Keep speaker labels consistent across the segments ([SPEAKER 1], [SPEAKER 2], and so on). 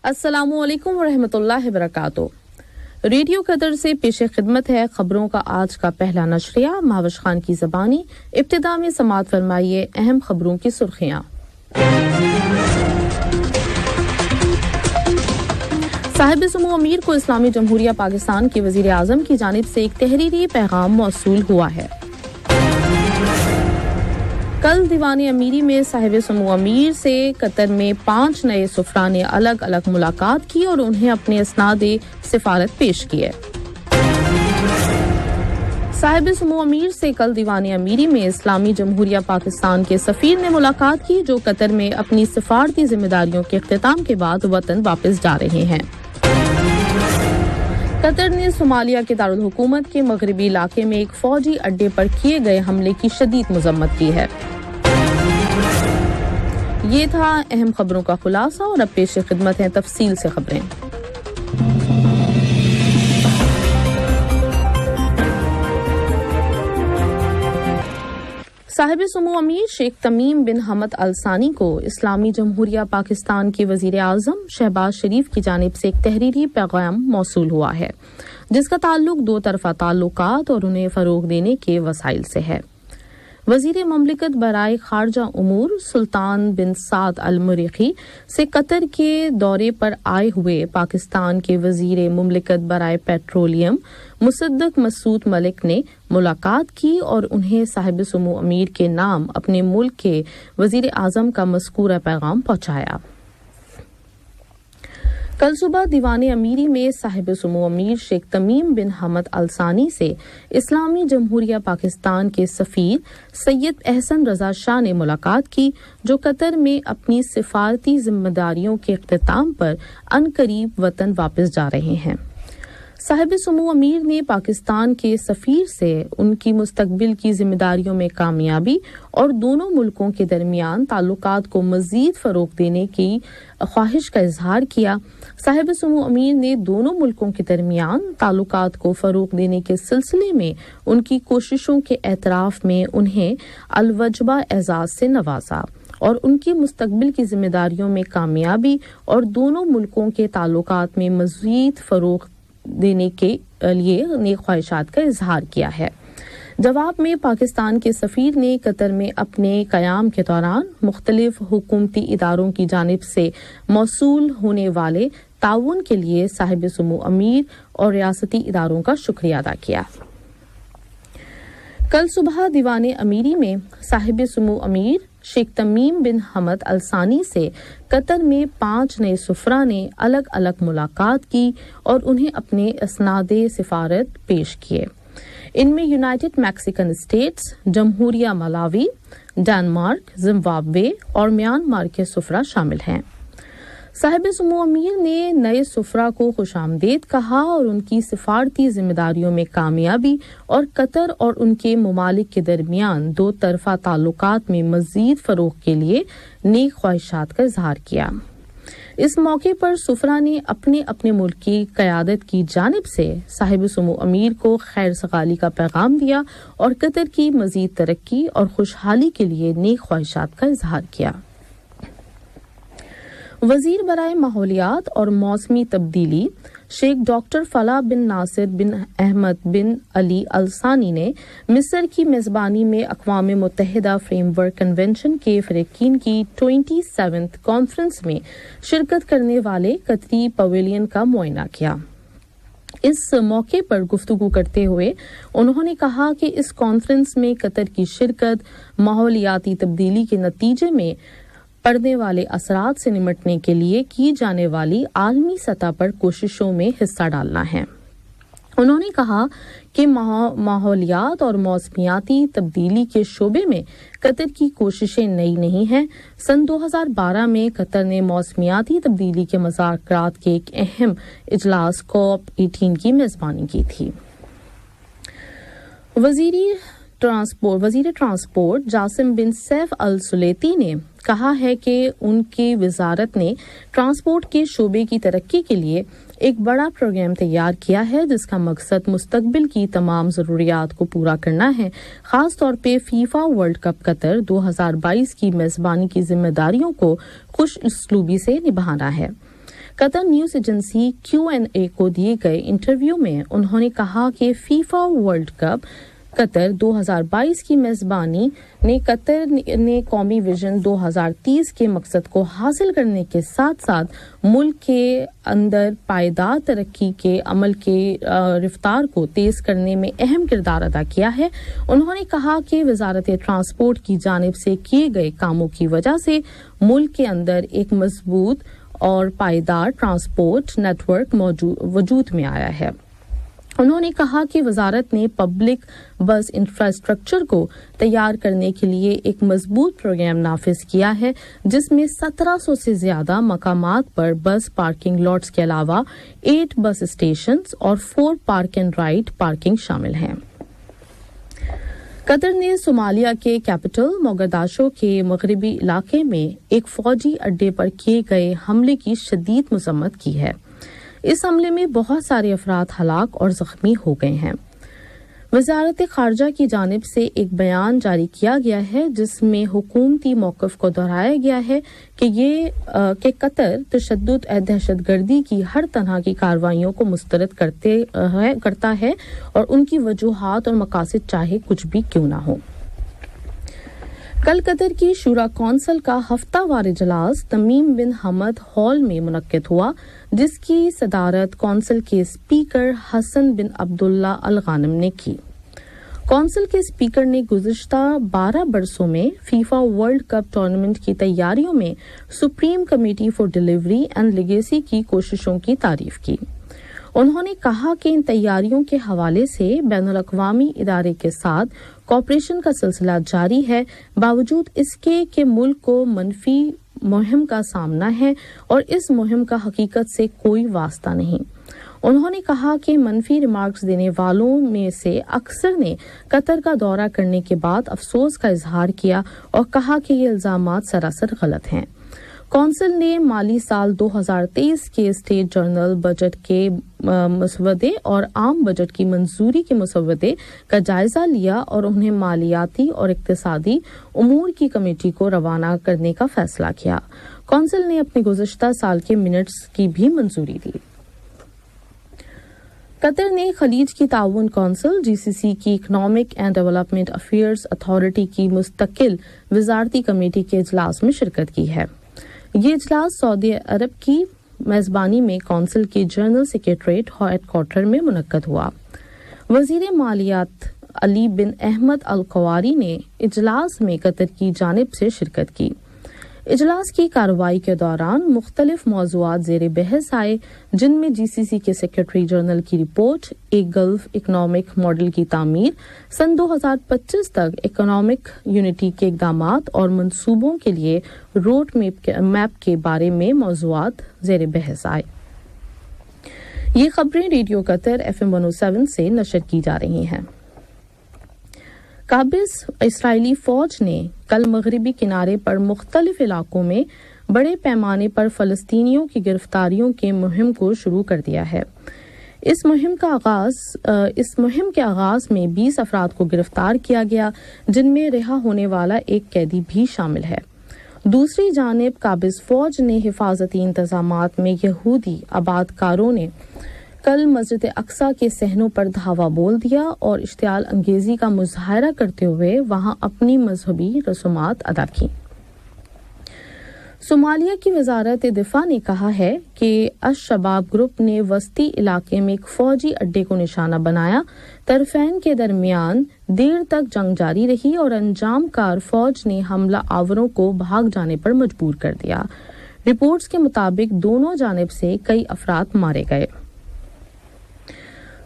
[SPEAKER 1] अस्सलामु अलैकुम वरहमतुल्लाहि वबरकातुहू। रेडियो कतर से पेश खिदमत है खबरों का आज का पहला नशरिया। महावश खान की ज़बानी। इब्तिदा में समाअत फरमाइए अहम खबरों की सुर्खियाँ। साहिब-ए-सुमो अमीर को इस्लामी जमहूरिया पाकिस्तान के वज़ीर आज़म की जानिब से एक तहरीरी पैगाम मौसूल हुआ है। कल दीवाने अमीरी में साहिब-ए-सुमो अमीर से कतर में 5 नए सुफरा ने अलग अलग मुलाकात की और उन्हें अपने इसनादे सिफारत पेश किए। साहिब-ए-सुमो अमीर से कल दीवाने अमीरी में इस्लामी जमहूरिया पाकिस्तान के सफीर ने मुलाकात की, जो कतर में अपनी सिफारती जिम्मेदारियों के इख्तिताम के बाद वतन वापस जा रहे हैं। कतर ने सोमालिया के दारुल हुकूमत के मगरबी इलाके में एक फौजी अड्डे पर किए गए हमले की शदीद मजम्मत की है। ये था अहम खबरों का खुलासा और अब पेश खिदमत है तफसील से खबरें। साहिब-ए-सुमो अमीर शेख तमीम बिन हमद अल सानी को इस्लामी जमहूरिया पाकिस्तान के वज़ीर आज़म शहबाज शरीफ की जानिब से एक तहरीरी पैगाम मौसूल हुआ है, जिसका ताल्लुक दो तरफा ताल्लुकात और उन्हें फ़रोग़ देने के वसाइल से है। वज़ीर ममलिकत बराए खारजा उमूर सुल्तान बिन साद अल मुरीखी से कतर के दौरे पर आए हुए पाकिस्तान के वज़ीर ममलिकत बराए पेट्रोलियम मुसद्दक मसूद मलिक ने मुलाकात की और उन्हें साहिब-ए-सुमो अमीर के नाम अपने मुल्क के वज़ीर आज़म का मज़कूरा पैगाम पहुंचाया। कल सुबह दीवाने अमीरी में साहिब-ए-सुमो अमीर शेख तमीम बिन हमद अल सानी से इस्लामी जमहूरिया पाकिस्तान के सफ़ीर सैयद अहसन रज़ा शाह ने मुलाकात की, जो कतर में अपनी सिफारती जिम्मेदारियों के इख्तिताम पर अनकरीब वतन वापस जा रहे हैं। साहिब-ए-सुमो अमीर ने पाकिस्तान के सफ़ीर से उनकी मुस्तकबिल की जिम्मेदारियों में कामयाबी और दोनों मुल्कों के दरमियान ताल्लुकात को मज़ीद फ़रोग़ देने की ख्वाहिश का इजहार किया। साहिब-ए-सुमो अमीर ने दोनों मुल्कों के दरमियान ताल्लुकात को फ़रोग़ देने के सिलसिले में उनकी कोशिशों के एतराफ़ में उन्हें अलवजबा एजाज़ से नवाजा और उनकी मुस्तकबिल की जिम्मेदारियों में कामयाबी और दोनों मुल्कों के ताल्लुकात में मज़ीद फ़रोग़ देने के लिए नेक ख्वाहिशात का इजहार किया है। जवाब में पाकिस्तान के सफ़ीर ने कतर में अपने क़याम के दौरान मुख्तलिफ हुकूमती इदारों की जानिब से मौसूल होने वाले ताउन के लिए साहिब-ए-सुमो अमीर और रियासती इदारों का शुक्रिया अदा किया। कल सुबह दीवाने अमीरी में साहिब-ए-सुमो अमीर शेख तमीम बिन हमद अल सानी से कतर में 5 नए सुफरा ने अलग अलग मुलाकात की और उन्हें अपने इसनादे सिफारत पेश किए। इनमें यूनाइटेड मैक्सिकन स्टेट्स, जमहूरिया मलावी, डेनमार्क, जिम्बाब्वे और म्यांमार के सुफरा शामिल हैं। साहिब-ए-सुमो अमीर ने नए सुफरा को खुशामदीद कहा और उनकी सिफारती जिम्मेदारियों में कामयाबी और कतर और उनके ममालिक के दरमियान दो तरफा ताल्लुकात में मज़ीद फ़रोग़ के लिए नेक ख्वाहिशात का इजहार किया। इस मौके पर सुफरा ने अपने अपने मुल्क की क़यादत की जानिब से साहिब-ए-सुमो अमीर को खैर सगाली का पैगाम दिया और कतर की मज़ीद तरक्की और खुशहाली के लिए नेक ख्वाहिशात का इजहार किया। वज़ीर बराए माहौलियात और मौसमी तब्दीली शेख डॉक्टर फलाह बिन नासिर बिन अहमद बिन अली अल सानी ने मिस्र की मेज़बानी में अक़वाम मुत्तहिदा फ्रेमवर्क कन्वेंशन के फ़रीक़ीन की 27th कॉन्फ्रेंस में शिरकत करने वाले कतरी पवेलियन का मुआयना किया। इस मौके पर गुफ्तगू करते हुए उन्होंने कहा कि इस कॉन्फ्रेंस में कतर की शिरकत माहौलियाती तब्दीली के नतीजे में पड़ने वाले असरात से निमटने के लिए की जाने वाली आलमी सतह पर कोशिशों में हिस्सा डालना है। उन्होंने कहा कि माहौलियात और मौसमियाती तब्दीली के शोबे में कतर की कोशिशें नई नहीं हैं। सन 2012 में कतर ने मौसमियाती तब्दीली के मुज़ाकरात के एक अहम इजलास COP18 की मेज़बानी की थी। वज़ीर ट्रांसपोर्ट जासिम बिन सैफ अल सुलेती ने कहा है कि उनकी वजारत ने ट्रांसपोर्ट के शोबे की तरक्की के लिए एक बड़ा प्रोग्राम तैयार किया है, जिसका मकसद मुस्तकबिल की तमाम ज़रूरियात को पूरा करना है। ख़ास तौर पे फीफा वर्ल्ड कप कतर 2022 की मेज़बानी की जिम्मेदारियों को खुश उसलूबी से निभाना है। قطر نیوز ایجنسی Q&A کو دیے گئے انٹرویو میں انہوں نے کہا کہ فیفا ورلڈ کپ قطر 2022 کی میزبانی نے قطر نے قومی ویژن 2030 کے مقصد کو حاصل کرنے کے ساتھ ساتھ ملک کے اندر پائیدار ترقی کے عمل کے رفتار کو تیز کرنے میں اہم کردار ادا کیا ہے۔ انہوں نے کہا کہ وزارت ٹرانسپورٹ کی جانب سے کیے گئے کاموں کی وجہ سے ملک کے اندر ایک مضبوط اور پائیدار ٹرانسپورٹ نیٹ ورک وجود میں آیا ہے۔ انہوں نے کہا کہ وزارت نے پبلک بس انفراسٹرکچر کو تیار کرنے کے لیے ایک مضبوط پروگرام نافذ کیا ہے جس میں 1700 سے زیادہ مقامات پر بس پارکنگ لاٹس کے علاوہ 8 بس اسٹیشنز اور 4 پارک اینڈ رائڈ پارکنگ شامل ہیں۔ قطر نے صومالیہ کے کیپٹل موگادیشو کے مغربی علاقے میں ایک فوجی اڈے پر کیے گئے حملے کی شدید مذمت کی ہے۔ اس حملے میں بہت سارے افراد ہلاک اور زخمی ہو گئے ہیں۔ وزارت خارجہ کی جانب سے ایک بیان جاری کیا گیا ہے جس میں حکومتی موقف کو دہرایا گیا ہے کہ قطر تشدد دہشت گردی کی ہر طرح کی کارروائیوں کو مسترد کرتا ہے اور ان کی وجوہات اور مقاصد چاہے کچھ بھی کیوں نہ ہو۔ کل قطر کی شورا کونسل کا ہفتہ وار اجلاس تمیم بن حمد ہال میں منعقد ہوا جس کی صدارت کونسل کے اسپیکر حسن بن عبداللہ الغانم نے کی۔ کونسل کے اسپیکر نے گزشتہ 12 برسوں میں فیفا ورلڈ کپ ٹورنامنٹ کی تیاریوں میں supreme committee for delivery and legacy کی کوششوں کی تعریف کی۔ انہوں نے کہا کہ ان تیاریوں کے حوالے سے بین الاقوامی ادارے کے ساتھ کوآپریشن کا سلسلہ جاری ہے، باوجود اس کے کہ ملک کو منفی مہم کا سامنا ہے اور اس مہم کا حقیقت سے کوئی واسطہ نہیں۔ انہوں نے کہا کہ منفی ریمارکس دینے والوں میں سے اکثر نے قطر کا دورہ کرنے کے بعد افسوس کا اظہار کیا اور کہا کہ یہ الزامات سراسر غلط ہیں۔ کونسل نے مالی سال 2023 کے اسٹیٹ جنرل بجٹ کے مسودے اور عام بجٹ کی منظوری کے مسودے کا جائزہ لیا اور انہیں مالیاتی اور اقتصادی امور کی کمیٹی کو روانہ کرنے کا فیصلہ کیا۔ کونسل نے اپنے گزشتہ سال کے منٹس کی بھی منظوری دی۔ قطر نے خلیج کی تعاون کونسل GCC کی economic and development affairs authority کی مستقل وزارتی کمیٹی کے اجلاس میں شرکت کی ہے۔ یہ اجلاس سعودی عرب کی میزبانی میں کونسل کے جنرل سیکریٹریٹ ہیڈ کوارٹر میں منعقد ہوا۔ وزیر مالیات علی بن احمد القواری نے اجلاس میں قطر کی جانب سے شرکت کی۔ اجلاس کی کارروائی کے دوران مختلف موضوعات زیر بحث آئے جن میں GCC کے سیکریٹری جنرل کی رپورٹ، ایک گلف اکنامک ماڈل کی تعمیر، سن 2025 تک اکنامک یونٹی کے اقدامات اور منصوبوں کے لیے روڈ میپ کے بارے میں موضوعات زیر بحث آئے۔ یہ خبریں ریڈیو قطر FM 107 سے نشر کی جا رہی ہیں۔ قابض اسرائیلی فوج نے کل مغربی کنارے پر مختلف علاقوں میں بڑے پیمانے پر فلسطینیوں کی گرفتاریوں کے مہم کو شروع کر دیا ہے۔ اس مہم کے آغاز میں 20 افراد کو گرفتار کیا گیا جن میں رہا ہونے والا ایک قیدی بھی شامل ہے۔ دوسری جانب قابض فوج نے حفاظتی انتظامات میں یہودی آباد کاروں نے کل مسجد اقصیٰ کے صحنوں پر دھاوا بول دیا اور اشتعال انگیزی کا مظاہرہ کرتے ہوئے وہاں اپنی مذہبی رسومات ادا کی۔ صومالیہ کی وزارت دفاع نے کہا ہے کہ الشباب گروپ نے وسطی علاقے میں ایک فوجی اڈے کو نشانہ بنایا۔ طرفین کے درمیان دیر تک جنگ جاری رہی اور انجام کار فوج نے حملہ آوروں کو بھاگ جانے پر مجبور کر دیا۔ رپورٹس کے مطابق دونوں جانب سے کئی افراد مارے گئے۔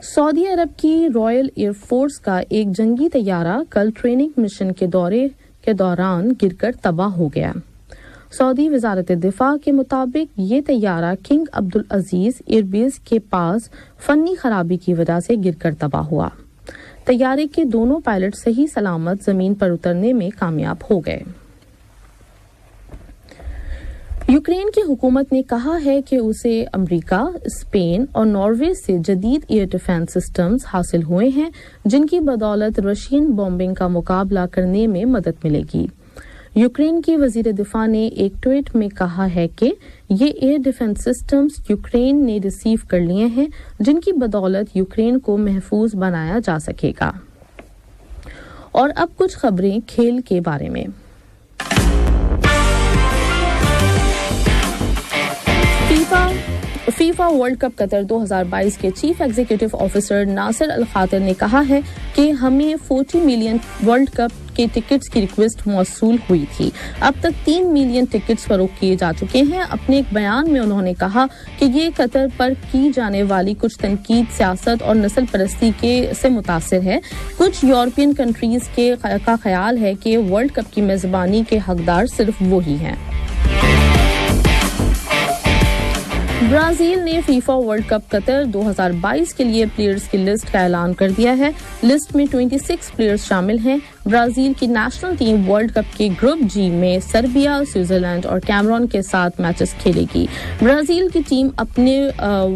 [SPEAKER 1] سعودی عرب کی رائل ایئر فورس کا ایک جنگی طیارہ کل ٹریننگ مشن کے دورے کے دوران گر کر تباہ ہو گیا۔ سعودی وزارت دفاع کے مطابق یہ طیارہ کنگ عبدالعزیز ایئر بیس کے پاس فنی خرابی کی وجہ سے گر کر تباہ ہوا۔ طیارے کے دونوں پائلٹ صحیح سلامت زمین پر اترنے میں کامیاب ہو گئے۔ یوکرین کی حکومت نے کہا ہے کہ اسے امریکہ، اسپین اور ناروے سے جدید ایئر ڈیفنس سسٹمز حاصل ہوئے ہیں جن کی بدولت رشین بومبنگ کا مقابلہ کرنے میں مدد ملے گی۔ यूक्रेन की वजीर दिफा ने एक ट्वीट में कहा है कि ये एयर डिफेंस सिस्टम्स यूक्रेन ने रिसीव कर लिए हैं, जिनकी बदौलत यूक्रेन को महफूज बनाया जा सकेगा। और अब कुछ खबरें खेल के बारे में। फीफा वर्ल्ड कप कतर 2022 के चीफ एग्जीक्यूटिव ऑफिसर नासिर अल खातिर ने कहा है कि हमें 40 मिलियन वर्ल्ड कप के टिकट्स की रिक्वेस्ट मौसूल हुई थी। अब तक 3 मिलियन टिकट्स फरोख्त किए जा चुके हैं। अपने एक बयान में उन्होंने कहा कि ये कतर पर की जाने वाली कुछ तनकीद सियासत और नस्ल परस्ती से मुतासिर है। कुछ यूरोपियन कंट्रीज का ख्याल है कि वर्ल्ड कप की मेजबानी के हकदार सिर्फ वही हैं। ब्राजील ने फीफा वर्ल्ड कप कतर 2022 के लिए प्लेयर्स की लिस्ट का ऐलान कर दिया है। लिस्ट में 26 प्लेयर्स शामिल हैं। ब्राजील की नेशनल टीम वर्ल्ड कप के ग्रुप जी में सर्बिया, स्विट्जरलैंड और कैमरून के साथ मैचेस खेलेगी। ब्राजील की टीम अपने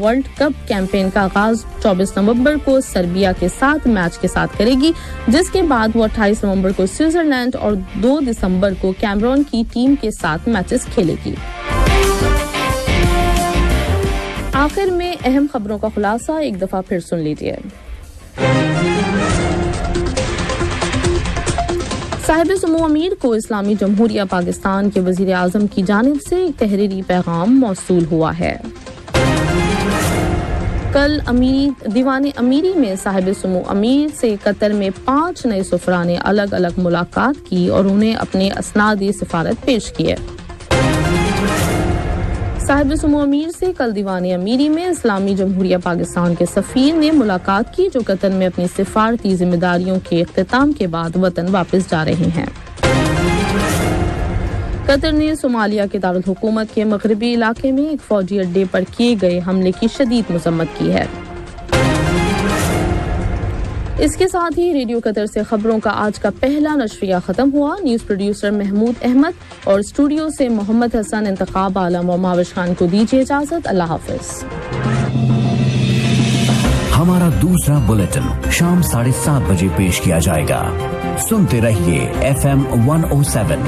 [SPEAKER 1] वर्ल्ड कप कैंपेन का आगाज 24 नवंबर को सर्बिया के साथ मैच के साथ करेगी, जिसके बाद वो 28 नवंबर को स्विट्जरलैंड और 2 दिसंबर को कैमरून की टीम के साथ मैचेस खेलेगी। आखिर में अहम खबरों का खुलासा एक दफा फिर सुन लीजिए। साहिब सुमो अमीर को इस्लामी जमहूरिया पाकिस्तान के वजीर आजम की जानिब से एक तहरीरी पैगाम मौसूल हुआ है। कल दीवान अमीरी में साहिब सुमो अमीर से कतर में 5 नए सुफरा ने अलग अलग मुलाकात की और उन्हें अपने असनाद सिफारत पेश किए। साहिब सुमो अमीर से कल दीवान अमीरी में इस्लामी जमहूरिया पाकिस्तान के सफीर ने मुलाकात की, जो कतर में अपनी सिफारती जिम्मेदारियों के इख्तिताम के बाद वतन वापस जा रहे हैं। कतर ने सोमालिया के दारुल हुकूमत के मगरबी इलाके में एक फौजी अड्डे पर किए गए हमले की शदीद मजम्मत की है। इसके साथ ही रेडियो कतर से खबरों का आज का पहला नशरिया खत्म हुआ। न्यूज प्रोड्यूसर महमूद अहमद और स्टूडियो से मोहम्मद हसन, इंतखाब आलम और माविश खान को दीजिए इजाजत। अल्लाह हाफिज।
[SPEAKER 2] हमारा दूसरा बुलेटिन शाम 7:30 बजे पेश किया जाएगा। सुनते रहिए FM 107